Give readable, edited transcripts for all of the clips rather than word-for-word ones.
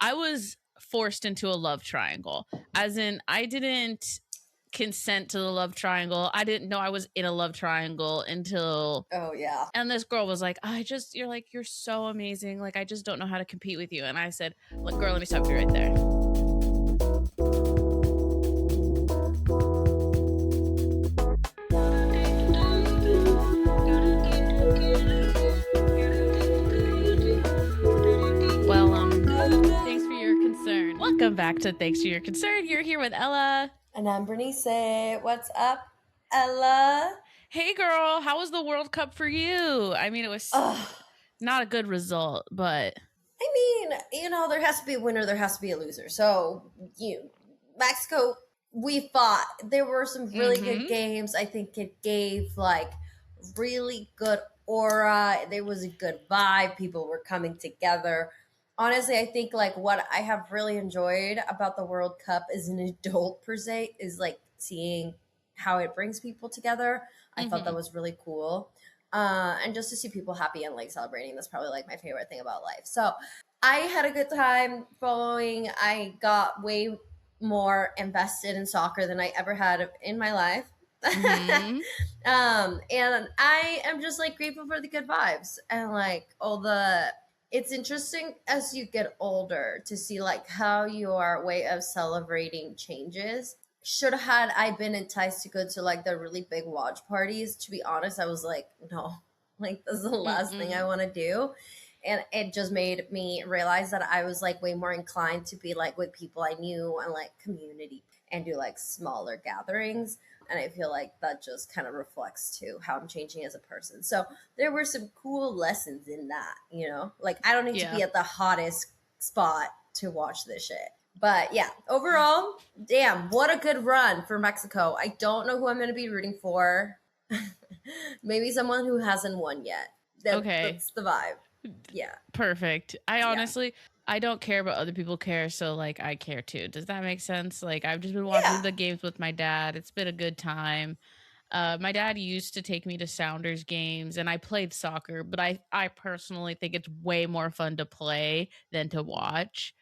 I was forced into a love triangle, as in I didn't consent to the love triangle. I didn't know I was in a love triangle until and this girl was like, you're so amazing, like I just don't know how to compete with you. And I said, look, girl, let me stop you right there. Thanks for your concern. Welcome back to Thanks for Your Concern. You're here with Ella. And I'm Berenice. What's up, Ella? Hey, girl. How was the World Cup for you? I mean, it was not a good result, but... I mean, there has to be a winner. There has to be a loser. So, Mexico, we fought. There were some really good games. I think it gave, really good aura. There was a good vibe. People were coming together. Honestly, I think what I have really enjoyed about the World Cup as an adult per se is seeing how it brings people together. I thought that was really cool. And just to see people happy and celebrating, that's probably my favorite thing about life. So I had a good time following. I got way more invested in soccer than I ever had in my life. And I am just grateful for the good vibes and all the. It's interesting as you get older to see how your way of celebrating changes. Should had I been enticed to go to the really big watch parties, to be honest, I was no, this is the last thing I want to do. And it just made me realize that I was way more inclined to be with people I knew and community and do smaller gatherings. And I feel that just kind of reflects to how I'm changing as a person. So there were some cool lessons in that, I don't need to be at the hottest spot to watch this shit. But yeah, overall, damn, what a good run for Mexico. I don't know who I'm going to be rooting for. Maybe someone who hasn't won yet. That's the vibe. Yeah. Perfect. I don't care, but other people care, so I care too. Does that make sense? I've just been watching the games with my dad. It's been a good time. My dad used to take me to Sounders games, and I played soccer, but I personally think it's way more fun to play than to watch.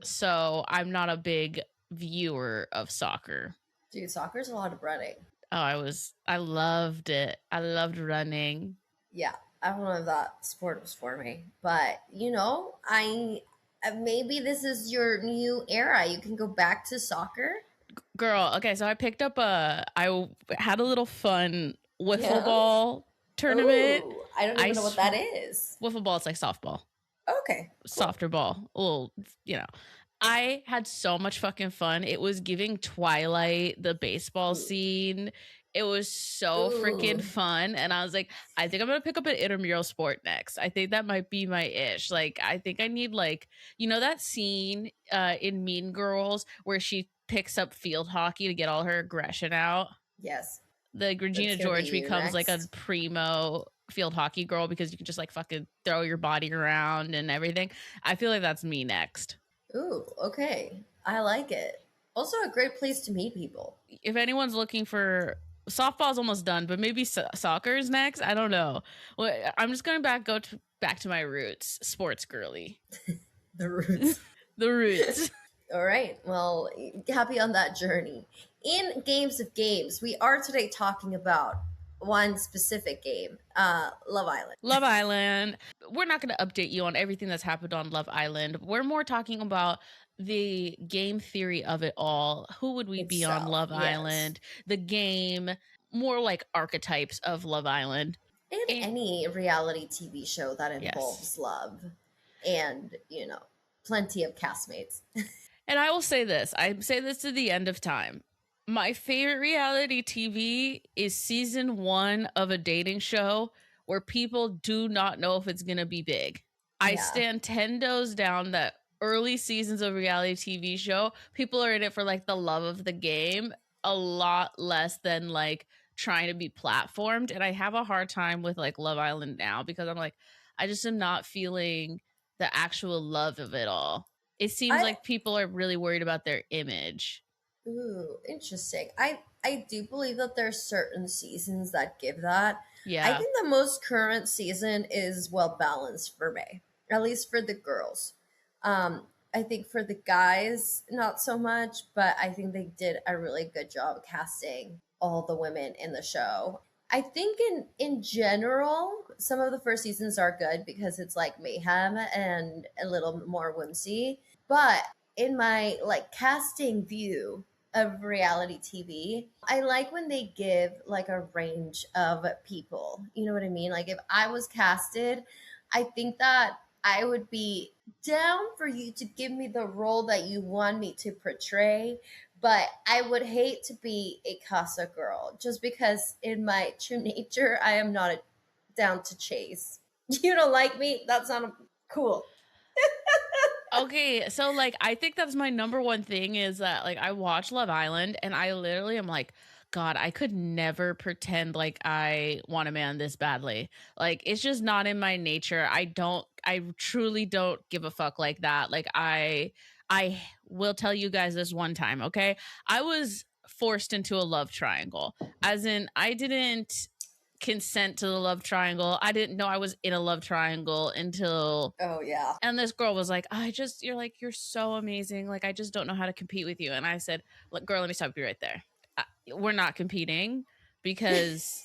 So I'm not a big viewer of soccer. Dude, soccer's a lot of running. Oh, I loved it. I loved running. Yeah. I don't know if that sport was for me, but maybe this is your new era. You can go back to soccer. Girl, okay, so I picked up I had a little fun wiffle ball tournament. Ooh, I don't even know what that is. Wiffle ball, it's like softball. Okay. Cool. Softer ball. Well, I had so much fucking fun. It was giving Twilight, the baseball scene. It was so freaking fun. And I was like, I think I'm going to pick up an intramural sport next. I think that might be my ish. I think I need that scene in Mean Girls where she picks up field hockey to get all her aggression out. Yes. Regina George becomes a primo field hockey girl because you can just fucking throw your body around and everything. I feel like that's me next. Ooh, okay. I like it. Also a great place to meet people. If anyone's looking for... Softball's almost done, but maybe soccer's next. I don't know. Well, I'm just going back to my roots. Sports girly. The roots. The roots. All right. Well, happy on that journey. In Games of Games, we are today talking about one specific game, Love Island. Love Island. We're not going to update you on everything that's happened on Love Island. We're more talking about the game theory of it all. Who would we be on Love Island? The game, more archetypes of Love Island. And any reality TV show that involves love and, plenty of castmates. And I will say this. I say this to the end of time. My favorite reality TV is season 1 of a dating show where people do not know if it's going to be big. I stand 10 toes down that early seasons of reality TV show, people are in it for the love of the game a lot less than trying to be platformed. And I have a hard time with Love Island now because I'm I just am not feeling the actual love of it all. It seems like people are really worried about their image. Ooh, interesting. I do believe that there's certain seasons that give that. Yeah. I think the most current season is well balanced for me, at least for the girls. I think for the guys, not so much, but I think they did a really good job casting all the women in the show. I think in general, some of the first seasons are good because it's like mayhem and a little more whimsy. But in my like casting view of reality TV, I like when they give like a range of people. You know what I mean? Like if I was casted, I think that I would be down for you to give me the role that you want me to portray, but I would hate to be a casa girl just because in my true nature I am not down to chase. You don't like me? That's not cool. Okay, so like I think that's my number one thing is that like I watch Love Island and I literally am like, God, I could never pretend like I want a man this badly. Like it's just not in my nature. I truly don't give a fuck like that. Like I will tell you guys this one time, okay? I was forced into a love triangle. As in I didn't consent to the love triangle. I didn't know I was in a love triangle until Oh yeah. and this girl was like, you're like, you're so amazing. Like, I just don't know how to compete with you. And I said, look, girl, let me stop you right there. We're not competing because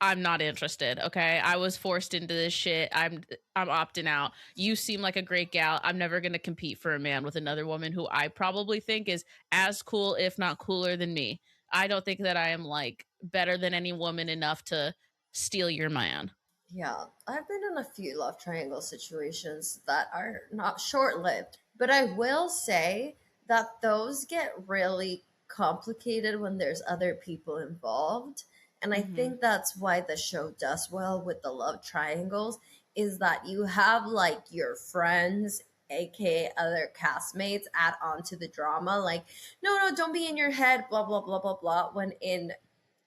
I'm not interested. Okay. I was forced into this shit. I'm opting out. You seem like a great gal. I'm never going to compete for a man with another woman who I probably think is as cool, if not cooler than me. I don't think that I am like better than any woman enough to steal your man. Yeah, I've been in a few love triangle situations that are not short lived, but I will say that those get really complicated when there's other people involved. And I Mm-hmm. think that's why the show does well with the love triangles is that you have like your friends, aka other castmates, add on to the drama. Like, no, don't be in your head, blah, blah, blah, blah, blah. When in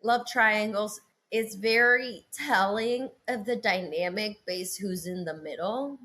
love triangles, it's very telling of the dynamic based who's in the middle.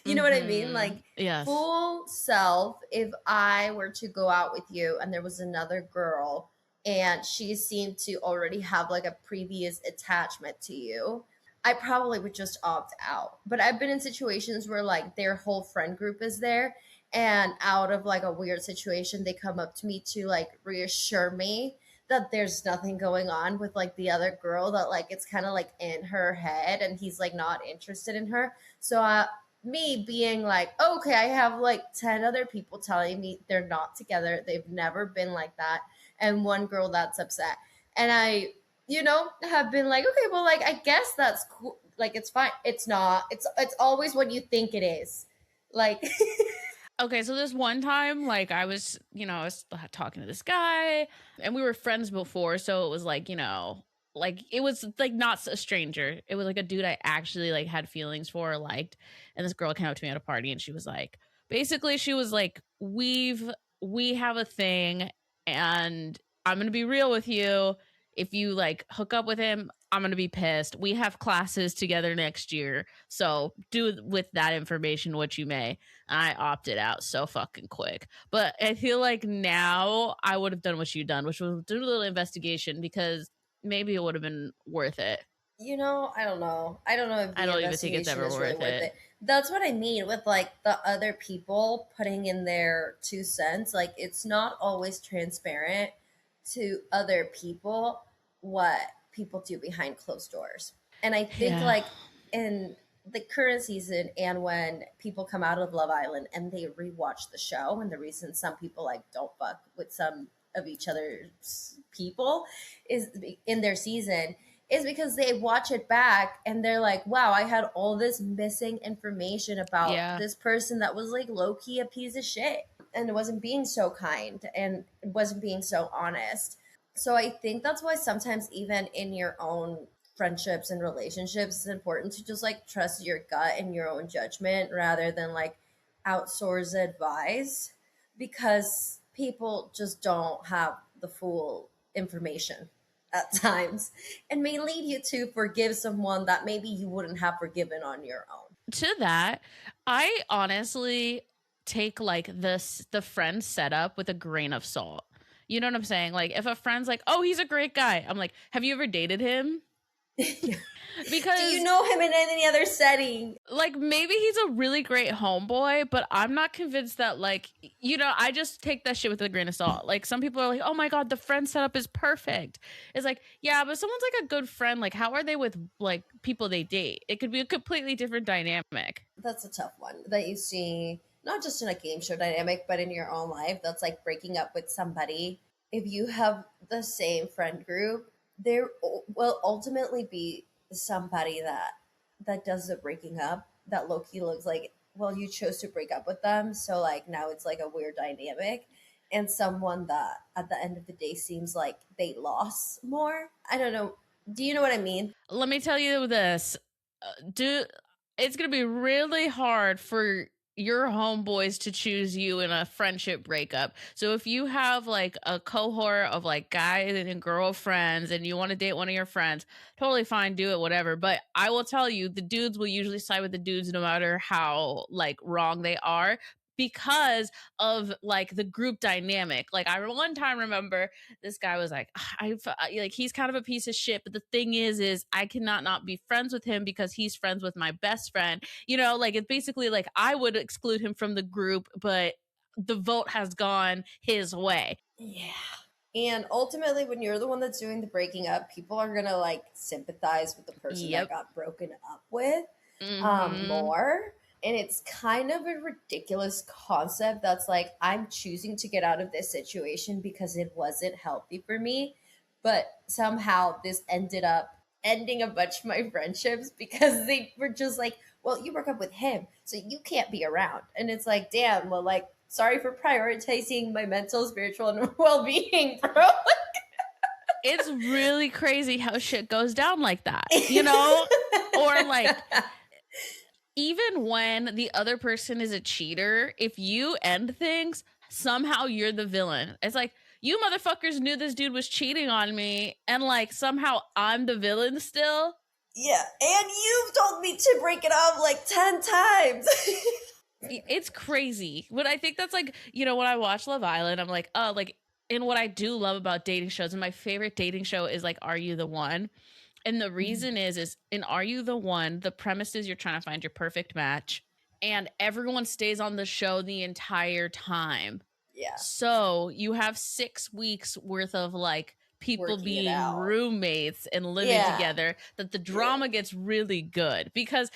You know what I mean? Mm-hmm. Like Yes. full self, if I were to go out with you and there was another girl and she seemed to already have like a previous attachment to you, I probably would just opt out. But I've been in situations where like their whole friend group is there and out of like a weird situation they come up to me to like reassure me that there's nothing going on with like the other girl, that like it's kind of like in her head and he's like not interested in her. So me being like, okay, I have like 10 other people telling me they're not together, they've never been like that, and one girl that's upset, and I, have been like, okay, well, like I guess that's cool, like it's fine. It's not, it's always what you think it is, like. Okay, so this one time, like I was talking to this guy and we were friends before. So it was like, like it was like not a stranger. It was like a dude I actually like had feelings for or liked. And this girl came up to me at a party and she was like, basically, she was like, we have a thing and I'm going to be real with you. If you like hook up with him, I'm going to be pissed. We have classes together next year. So do with that information what you may. I opted out so fucking quick. But I feel like now I would have done what you done, which was do a little investigation because maybe it would have been worth it. I don't know. I don't know if I the don't even think it's investigation ever is really worth worth it. it. That's what I mean with like the other people putting in their 2 cents. Like it's not always transparent to other people what people do behind closed doors. And I think Yeah. like in the current season and when people come out of Love Island and they rewatch the show, and the reason some people like don't fuck with some of each other's people is in their season is because they watch it back and they're like, wow, I had all this missing information about Yeah. this person that was like low key a piece of shit and wasn't being so kind and wasn't being so honest. So I think that's why sometimes, even in your own friendships and relationships, it's important to just like trust your gut and your own judgment rather than like outsource advice, because people just don't have the full information at times and may lead you to forgive someone that maybe you wouldn't have forgiven on your own. To that, I honestly take like the friend setup with a grain of salt. You know what I'm saying? Like if a friend's like, "Oh, he's a great guy." I'm like, "Have you ever dated him?" Because do you know him in any other setting? like maybe he's a really great homeboy, but I'm not convinced that like I just take that shit with a grain of salt. Like some people are like, oh my god, the friend setup is perfect. It's like, yeah, but someone's like a good friend. Like, how are they with like people they date? It could be a completely different dynamic. That's a tough one that you see not just in a game show dynamic, but in your own life. That's like breaking up with somebody. If you have the same friend group, there will ultimately be somebody that does the breaking up that Loki looks like, well, you chose to break up with them, so like now it's like a weird dynamic, and someone that at the end of the day seems like they lost more. I don't know. Do you know what I mean? Let me tell you this. Do It's going to be really hard for your homeboys to choose you in a friendship breakup. So if you have like a cohort of like guys and girlfriends and you want to date one of your friends, totally fine, do it, whatever. But I will tell you, the dudes will usually side with the dudes no matter how like wrong they are, because of like the group dynamic. Like I one time remember this guy was like, like he's kind of a piece of shit, but the thing is I cannot not be friends with him because he's friends with my best friend. Like it's basically like I would exclude him from the group, but the vote has gone his way. Yeah. And ultimately, when you're the one that's doing the breaking up, people are gonna like sympathize with the person that got broken up with more. And it's kind of a ridiculous concept that's like, I'm choosing to get out of this situation because it wasn't healthy for me. But somehow this ended up ending a bunch of my friendships because they were just like, well, you broke up with him, so you can't be around. And it's like, damn, well, like, sorry for prioritizing my mental, spiritual, and well-being, bro. It's really crazy how shit goes down like that, or like even when the other person is a cheater, if you end things, somehow you're the villain. It's like, you motherfuckers knew this dude was cheating on me, and like somehow I'm the villain still. Yeah, and you've told me to break it off like 10 times. It's crazy. But I think that's like, when I watch Love Island, I'm like, oh, like, and what I do love about dating shows, and my favorite dating show is like Are You the One? And the reason is in Are You the One, the premise is you're trying to find your perfect match, and everyone stays on the show the entire time. Yeah. So you have 6 weeks worth of like people Working being roommates and living together, that the drama gets really good. Because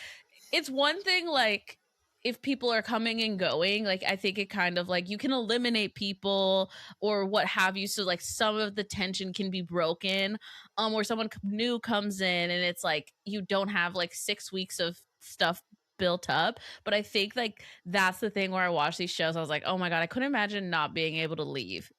it's one thing like if people are coming and going, like I think it kind of like you can eliminate people or what have you, so like some of the tension can be broken, or someone new comes in and it's like you don't have like 6 weeks of stuff built up. But I think like that's the thing where I watch these shows, I was like, oh my god, I couldn't imagine not being able to leave.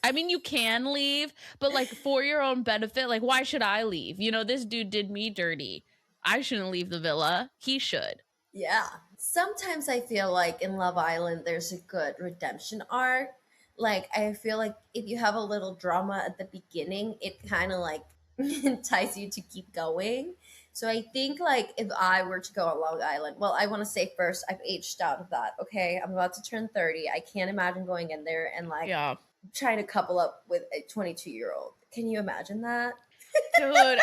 I mean, you can leave, but like for your own benefit, like why should I leave? This dude did me dirty. I shouldn't leave the villa. He should. Yeah. Sometimes I feel like in Love Island, there's a good redemption arc. Like, I feel like if you have a little drama at the beginning, it kind of like entices you to keep going. So I think like if I were to go on Long Island, well, I want to say first, I've aged out of that. Okay. I'm about to turn 30. I can't imagine going in there and like trying to couple up with a 22-year-old. Can you imagine that? Dude,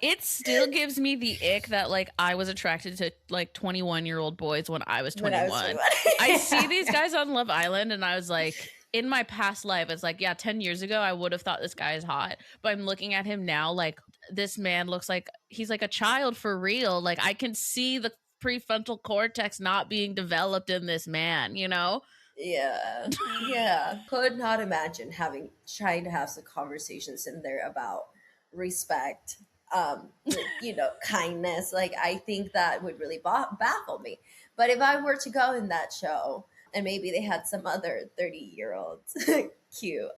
it still gives me the ick that like I was attracted to like 21-year-old boys when I was 21. I see these guys on Love Island and I was like, in my past life, it's like, yeah, 10 years ago, I would have thought this guy is hot. But I'm looking at him now, like this man looks like he's like a child for real. Like I can see the prefrontal cortex not being developed in this man, Yeah. Yeah. Could not imagine trying to have some conversations in there about respect, kindness. Like I think that would really baffle me. But if I were to go in that show and maybe they had some other 30-year-olds cute,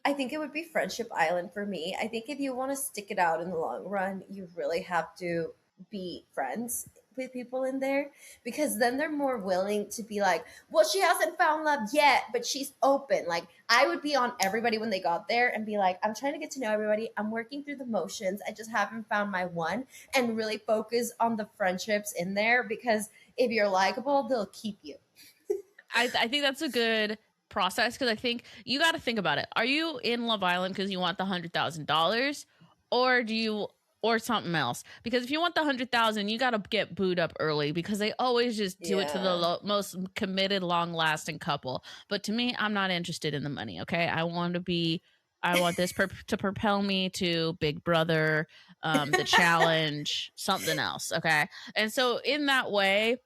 I think it would be Friendship Island for me. I think if you want to stick it out in the long run, you really have to be friends with people in there, because then they're more willing to be like, well, she hasn't found love yet, but she's open. Like I would be on everybody when they got there and be like, I'm trying to get to know everybody. I'm working through the motions. I just haven't found my one, and really focus on the friendships in there, because if you're likable, they'll keep you. I think that's a good process, because I think you got to think about it. Are you in Love Island because you want the $100,000, or do you, or something else? Because if you want the 100,000, you got to get booed up early, because they always just do it to the most committed, long-lasting couple. But to me, I'm not interested in the money. Okay, I want this to propel me to Big Brother, the challenge, something else. Okay, and so in that way,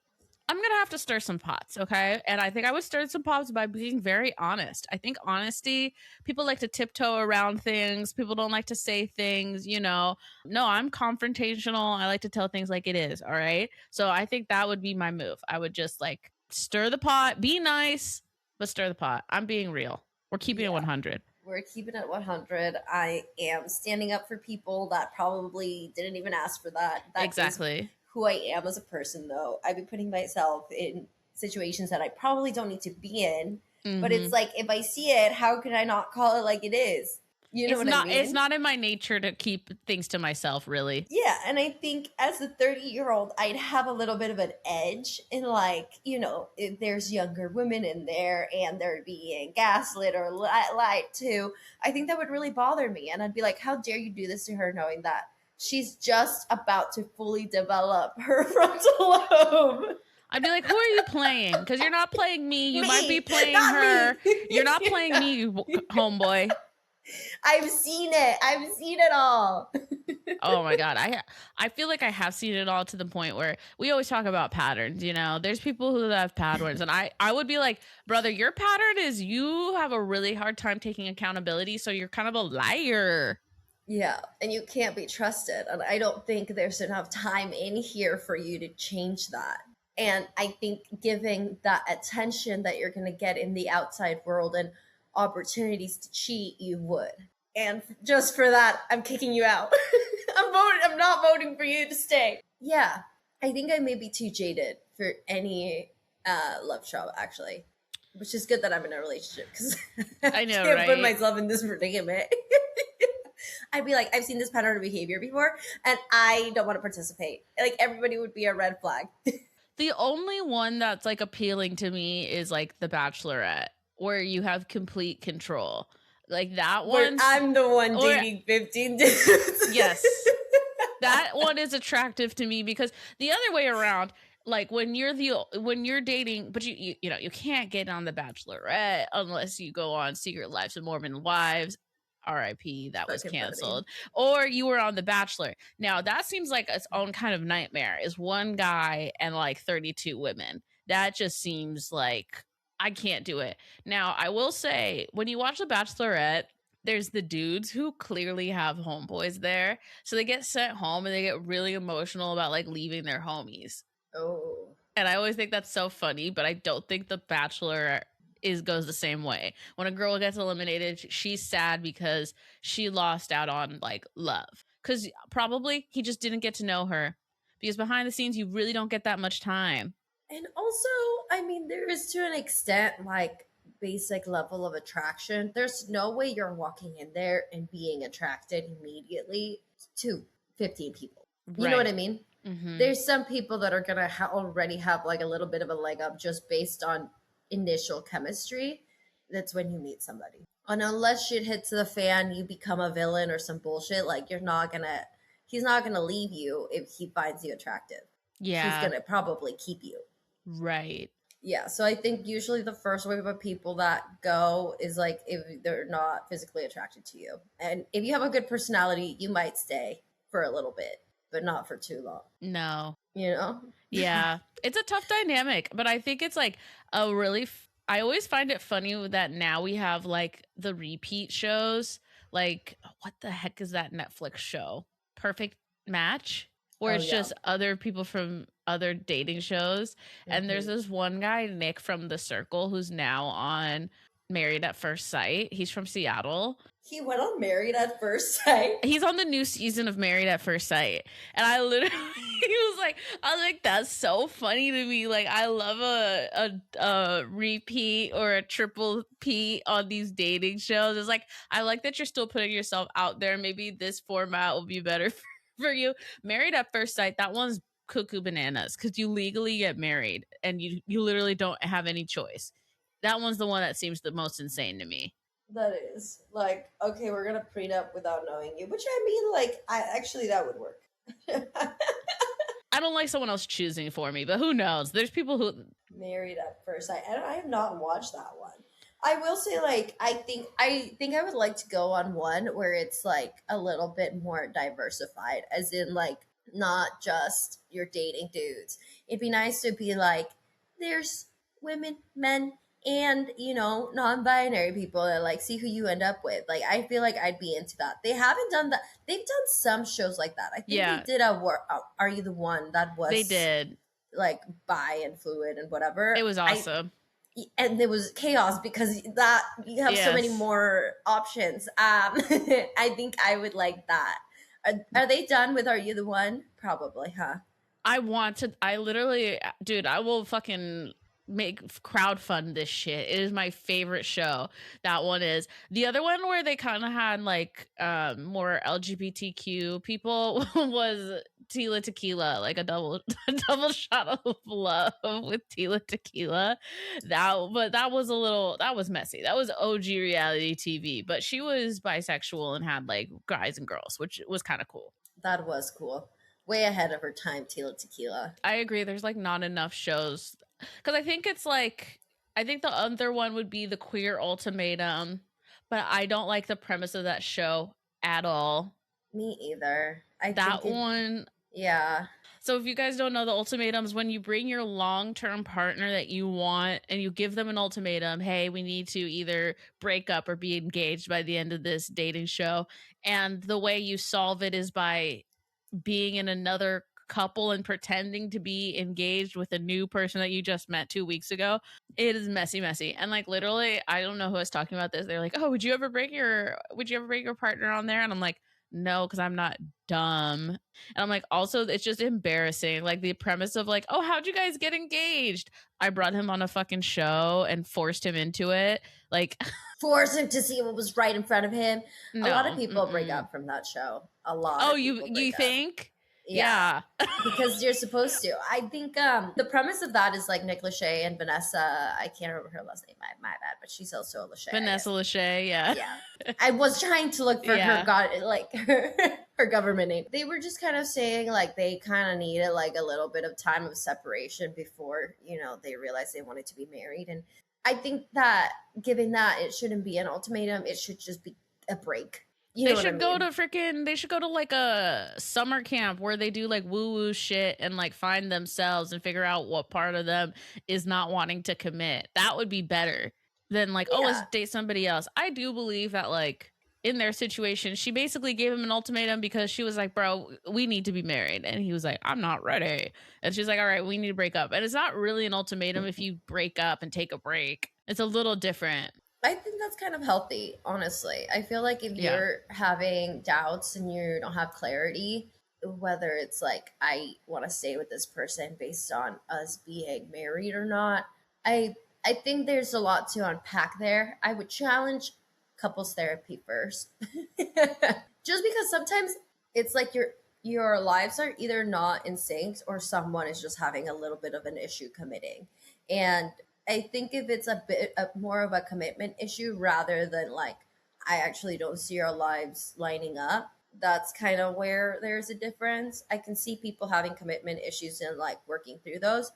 I'm going to have to stir some pots, okay? And I think I would stir some pots by being very honest. I think honesty, people like to tiptoe around things. People don't like to say things, No, I'm confrontational. I like to tell things like it is, all right? So I think that would be my move. I would just like stir the pot, be nice, but stir the pot. I'm being real. We're keeping it 100. We're keeping it 100. I am standing up for people that probably didn't even ask for that. Exactly. Who I am as a person, though. I've been putting myself in situations that I probably don't need to be in. Mm-hmm. But it's like, if I see it, how can I not call it like it is? You know what I mean? It's not in my nature to keep things to myself, really. Yeah, and I think as a 30-year-old, I'd have a little bit of an edge in, like, if there's younger women in there and they're being gaslit or lied to, I think that would really bother me. And I'd be like, how dare you do this to her, knowing that she's just about to fully develop her frontal lobe. I'd be like, who are you playing? Because you're not playing me. You might be playing her. You're not playing me, homeboy. I've seen it. I've seen it all. Oh my God. I feel like I have seen it all, to the point where we always talk about patterns. There's people who have patterns, and I would be like, brother, your pattern is you have a really hard time taking accountability. So you're kind of a liar. Yeah, and you can't be trusted. And I don't think there's enough time in here for you to change that. And I think giving that attention that you're going to get in the outside world and opportunities to cheat, you would. And just for that, I'm kicking you out. I'm not voting for you to stay. Yeah, I think I may be too jaded for any love show, actually. Which is good that I'm in a relationship, because I know, can't put myself in this predicament. I'd be like, I've seen this pattern of behavior before, and I don't want to participate. Like, everybody would be a red flag. The only one that's like appealing to me is like The Bachelorette, where you have complete control. Like that one. I'm the one dating 15 dudes. Yes. That one is attractive to me, because the other way around, like when you're dating, but you can't get on The Bachelorette unless you go on Secret Lives of Mormon Wives. RIP, that was canceled. Or you were on The Bachelor. Now that seems like its own kind of nightmare, is one guy and like 32 women. That just seems like I can't do it. Now I will say, when you watch The Bachelorette, there's the dudes who clearly have homeboys there. So they get sent home and they get really emotional about like leaving their homies. Oh. And I always think that's so funny, but I don't think The Bachelor goes the same way. When a girl gets eliminated, she's sad because she lost out on like love, because probably he just didn't get to know her, because behind the scenes you really don't get that much time. And also, I mean, there is, to an extent, like basic level of attraction. There's no way you're walking in there and being attracted immediately to 15 people. You know what I mean? Mm-hmm. There's some people that are gonna already have like a little bit of a leg up just based on initial chemistry. That's when you meet somebody. And unless shit hits the fan, you become a villain or some bullshit, like he's not gonna leave you if he finds you attractive. Yeah. He's gonna probably keep you. Right. Yeah. So I think usually the first wave of people that go is like if they're not physically attracted to you. And if you have a good personality, you might stay for a little bit, but not for too long. No. Yeah. It's a tough dynamic, but I think it's like a really I always find it funny that now we have like the repeat shows. Like, what the heck is that Netflix show? Perfect Match, where it's just other people from other dating shows. Mm-hmm. And there's this one guy, Nick from The Circle, who's now on Married at First Sight. He's from Seattle. He went on Married at First Sight. He's on the new season of Married at First Sight. And I literally I was like, that's so funny to me. Like, I love a repeat or a triple P on these dating shows. It's like, I like that you're still putting yourself out there. Maybe this format will be better for you. Married at First Sight, that one's cuckoo bananas, because you legally get married and you literally don't have any choice. That one's the one that seems the most insane to me. That is like, okay, we're gonna prenup without knowing you, which I mean, like, I actually that would work. I don't like someone else choosing for me, but who knows? There's people who Married at First Sight. I have not watched that one. I will say, like, I think I would like to go on one where it's like a little bit more diversified, as in like not just you're dating dudes. It'd be nice to be like there's women, men, and non-binary people, and like see who you end up with. Like I feel like I'd be into that. They haven't done that. They've done some shows like that. I think Yeah. they did Are You the One? That was they did. like bi and fluid and whatever. It was awesome. And there was chaos because that you have so many Yes. more options. I think I would like that. Are they done with Are You the One? Probably, huh? I literally, dude, I will fucking make crowdfund this shit. It is my favorite show. That one is. The other one where they kind of had like more LGBTQ people was Tila Tequila, like a double shot of love with Tila Tequila. That was messy. That was OG reality TV, but she was bisexual and had like guys and girls, which was kind of cool. That was cool. Way ahead of her time, Tila Tequila. I agree. There's like not enough shows because I think the other one would be the Queer Ultimatum, but I don't like the premise of that show at all. Me either. One. Yeah. So if you guys don't know, the ultimatums, when you bring your long-term partner that you want and you give them an ultimatum, hey, we need to either break up or be engaged by the end of this dating show. And the way you solve it is by being in another couple and pretending to be engaged with a new person that you just met 2 weeks ago. It is messy. And like literally, I don't know who I was talking about this. They're like, oh, would you ever break your partner on there? And I'm like, no, because I'm not dumb. And I'm like, also, it's just embarrassing. Like the premise of like, oh, how'd you guys get engaged? I brought him on a fucking show and forced him into it. Like forced him to see what was right in front of him. No. A lot of people break up from that show. A lot. Oh, you think? Yeah. Because you're supposed to. I think the premise of that is like Nick Lachey and Vanessa. I can't remember her last name. My bad, but she's also Lachey. Vanessa Lachey, yeah. Yeah. I was trying to look for her government name. They were just kind of saying like they kind of needed like a little bit of time of separation before, they realized they wanted to be married. And I think that given that it shouldn't be an ultimatum, it should just be a break. They should go to like a summer camp where they do like woo-woo shit and like find themselves and figure out what part of them is not wanting to commit. That would be better than like, oh, let's date somebody else. I do believe that like in their situation, she basically gave him an ultimatum because she was like, bro, we need to be married. And he was like, I'm not ready. And she's like, all right, we need to break up. And it's not really an ultimatum if you break up and take a break. It's a little different. I think that's kind of healthy, honestly. I feel like if you're having doubts and you don't have clarity, whether it's like, I want to stay with this person based on us being married or not, I think there's a lot to unpack there. I would challenge couples therapy first. Just because sometimes it's like your lives are either not in sync or someone is just having a little bit of an issue committing. And I think if it's a bit more of a commitment issue rather than like, I actually don't see our lives lining up, that's kind of where there's a difference. I can see people having commitment issues and like working through those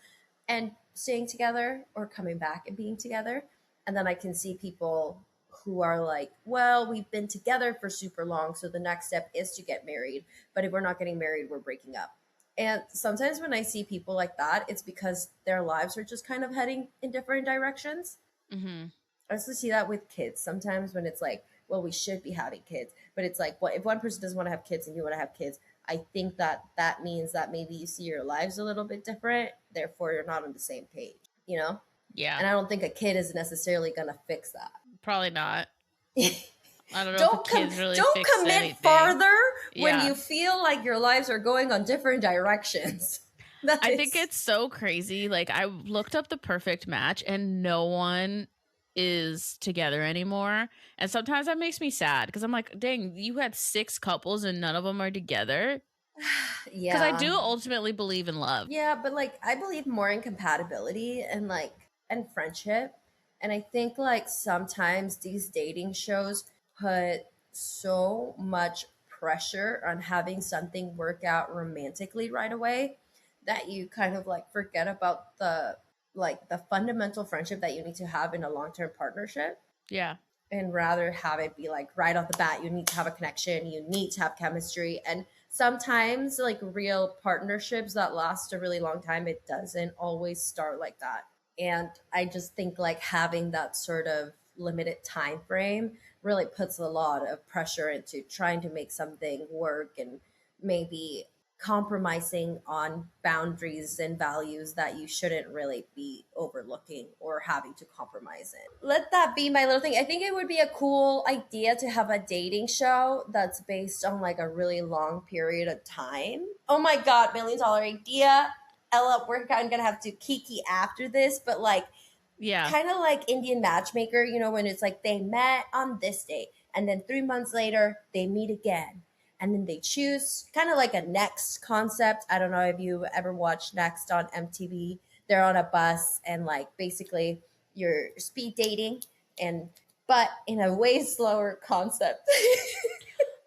and staying together or coming back and being together. And then I can see people who are like, well, we've been together for super long, so the next step is to get married. But if we're not getting married, we're breaking up. And sometimes when I see people like that, it's because their lives are just kind of heading in different directions. Mm-hmm. I also see that with kids sometimes when it's like, well, we should be having kids. But it's like, well, if one person doesn't want to have kids and you want to have kids, I think that means that maybe you see your lives a little bit different. Therefore, you're not on the same page, Yeah. And I don't think a kid is necessarily going to fix that. Probably not. I don't know if kids really don't commit farther when you feel like your lives are going on different directions. I think it's so crazy. Like I looked up the perfect match and no one is together anymore. And sometimes that makes me sad because I'm like, dang, you had 6 couples and none of them are together. Yeah. Because I do ultimately believe in love. Yeah, but like I believe more in compatibility and friendship. And I think like sometimes these dating shows put so much pressure on having something work out romantically right away that you kind of like forget about the fundamental friendship that you need to have in a long-term partnership, Yeah. and rather have it be like right off the bat you need to have a connection, you need to have chemistry. And sometimes like real partnerships that last a really long time, it doesn't always start like that. And I just think like having that sort of limited time frame really puts a lot of pressure into trying to make something work, and maybe compromising on boundaries and values that you shouldn't really be overlooking or having to compromise in. Let that be my little thing. I think it would be a cool idea to have a dating show that's based on like a really long period of time. Oh my god, $1 million idea. Ella, we're kind of gonna have to kiki after this, but like Yeah. kind of like Indian matchmaker, you know, when it's like they met on this date and then 3 months later they meet again and then they choose, kind of like a Next concept. I don't know if you ever watched Next on MTV. They're on a bus and like basically you're speed dating, and but in a way slower concept.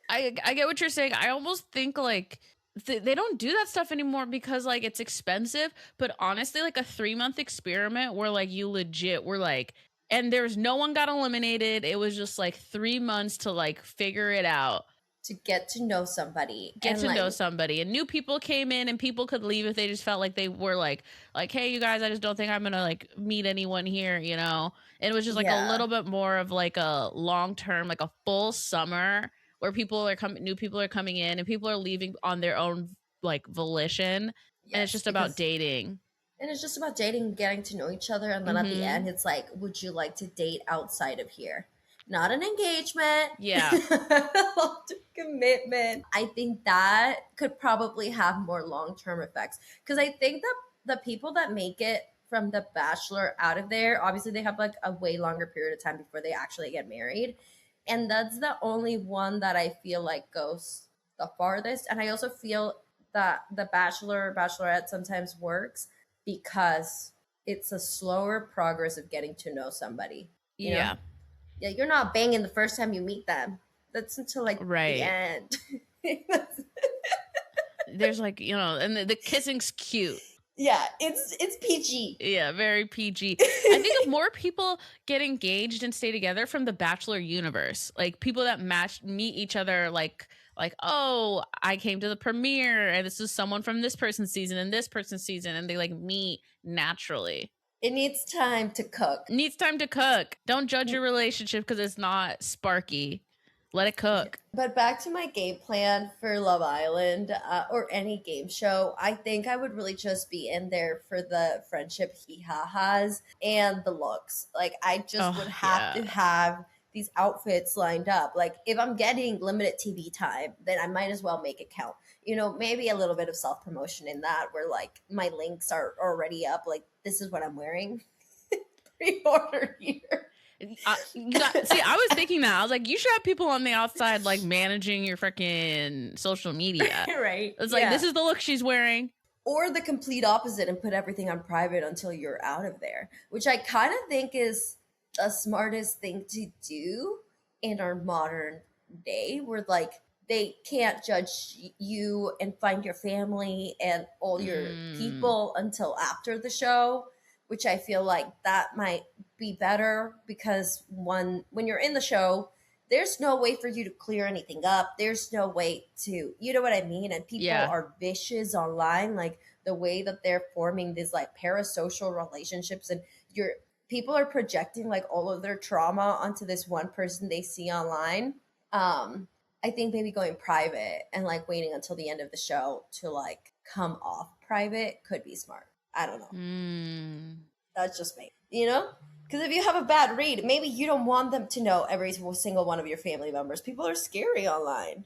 I get what you're saying. I almost think like they don't do that stuff anymore because like it's expensive. But honestly, like a 3-month experiment where like you legit were like, and there's no one got eliminated. It was just like 3 months to like figure it out, To get to know somebody get and to like know somebody, and new people came in and people could leave if they just felt like they were like hey you guys, I just don't think I'm gonna like meet anyone here, you know. And it was just like a yeah. little bit more of like a long term, like a full summer where people are coming, new people are coming in and people are leaving on their own like volition, and it's Yes, just about because dating. and it's just about dating, getting to know each other. And then at the Mm-hmm. end, it's like, would you like to date outside of here? Not an engagement, Yeah. long-term commitment. I think that could probably have more long term effects. Because I think that the people that make it from The Bachelor out of there, obviously, they have like a way longer period of time before they actually get married. And that's the only one that I feel like goes the farthest. And I also feel that The Bachelor, Bachelorette sometimes works because it's a slower progress of getting to know somebody, you know? Yeah. Yeah, you're not banging the first time you meet them. That's until like the Right. end. There's like, you know, and the kissing's cute. Yeah, it's PG. Yeah, very PG. I think if more people get engaged and stay together from the Bachelor universe, like people that meet each other, like oh, I came to the premiere and this is someone from this person's season and this person's season, and they like meet naturally. It needs time to cook. Needs time to cook. Don't judge your relationship because it's not sparky. Let it cook. But back to my game plan for Love Island, or any game show, I think I would really just be in there for the friendship hee ha ha's and the looks. Like, I just would have to have these outfits lined up. Like, if I'm getting limited TV time, then I might as well make it count. You know, maybe a little bit of self promotion in that, where like my links are already up. Like, this is what I'm wearing. Pre-order here. See, I was thinking that. I was like, you should have people on the outside, like, managing your freaking social media. Right. It's like, this is the look she's wearing. Or the complete opposite and put everything on private until you're out of there, which I kind of think is the smartest thing to do in our modern day, where like they can't judge you and find your family and all your people until after the show, which I feel like that might be better, because when you're in the show, there's no way for you to clear anything up. There's no way to, you know what I mean? And people are vicious online, like the way that they're forming these like parasocial relationships, and your people are projecting like all of their trauma onto this one person they see online. I think maybe going private and like waiting until the end of the show to like come off private could be smart. I don't know. That's just me, you know? Because if you have a bad read, maybe you don't want them to know every single one of your family members. People are scary online.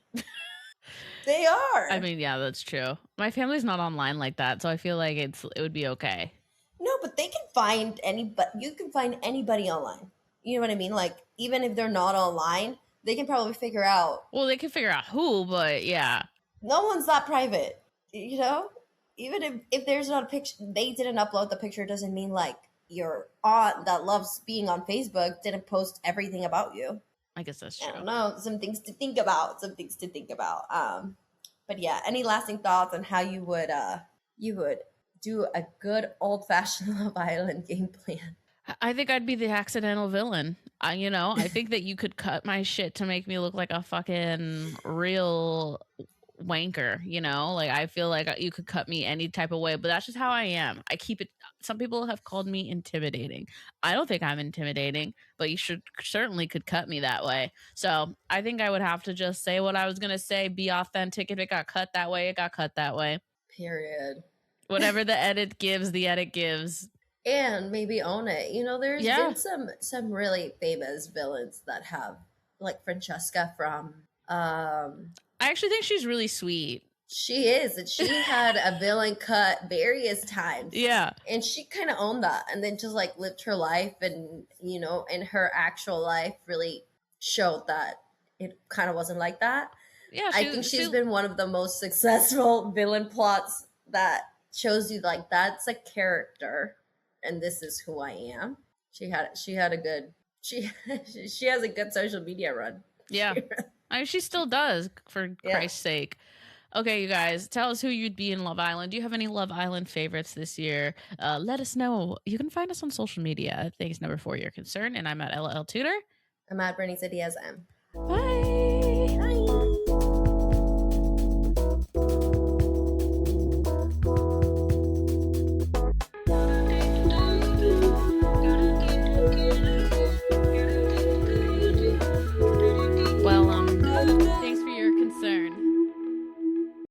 They are. I mean, yeah, that's true. My family's not online like that, so I feel like it would be okay. No, but they can find anybody. You can find anybody online. You know what I mean? Like, even if they're not online, they can probably figure out. Well, they can figure out who, but yeah. No one's that private, you know? Even if there's not a picture, they didn't upload the picture, doesn't mean like your aunt that loves being on Facebook didn't post everything about you. I guess that's true. I don't know. Some things to think about. But yeah, any lasting thoughts on how you would do a good old fashioned Love Island game plan? I think I'd be the accidental villain. I think that you could cut my shit to make me look like a fucking real wanker, Like, I feel like you could cut me any type of way, but that's just how I am. I keep it. Some people have called me intimidating. I don't think I'm intimidating, but you certainly could cut me that way. So I think I would have to just say what I was going to say, be authentic. If it got cut that way, it got cut that way. Period. Whatever the edit gives, the edit gives. And maybe own it. There's been some really famous villains that have, like Francesca from I actually think she's really sweet. She is, and she had a villain cut various times. Yeah. And she kind of owned that, and then just like lived her life, and in her actual life really showed that it kind of wasn't like that. Yeah, I think she's been one of the most successful villain plots that shows you like that's a character. And this is who I am. She had a good she has a good social media run. Yeah. I mean, she still does, for Christ's sake. Okay, you guys, tell us who you'd be in Love Island. Do you have any Love Island favorites this year? Let us know. You can find us on social media. Thanks, number 4, your concern. And I'm at Ella L. Tudor. I'm at Berenice and Ella. Bye.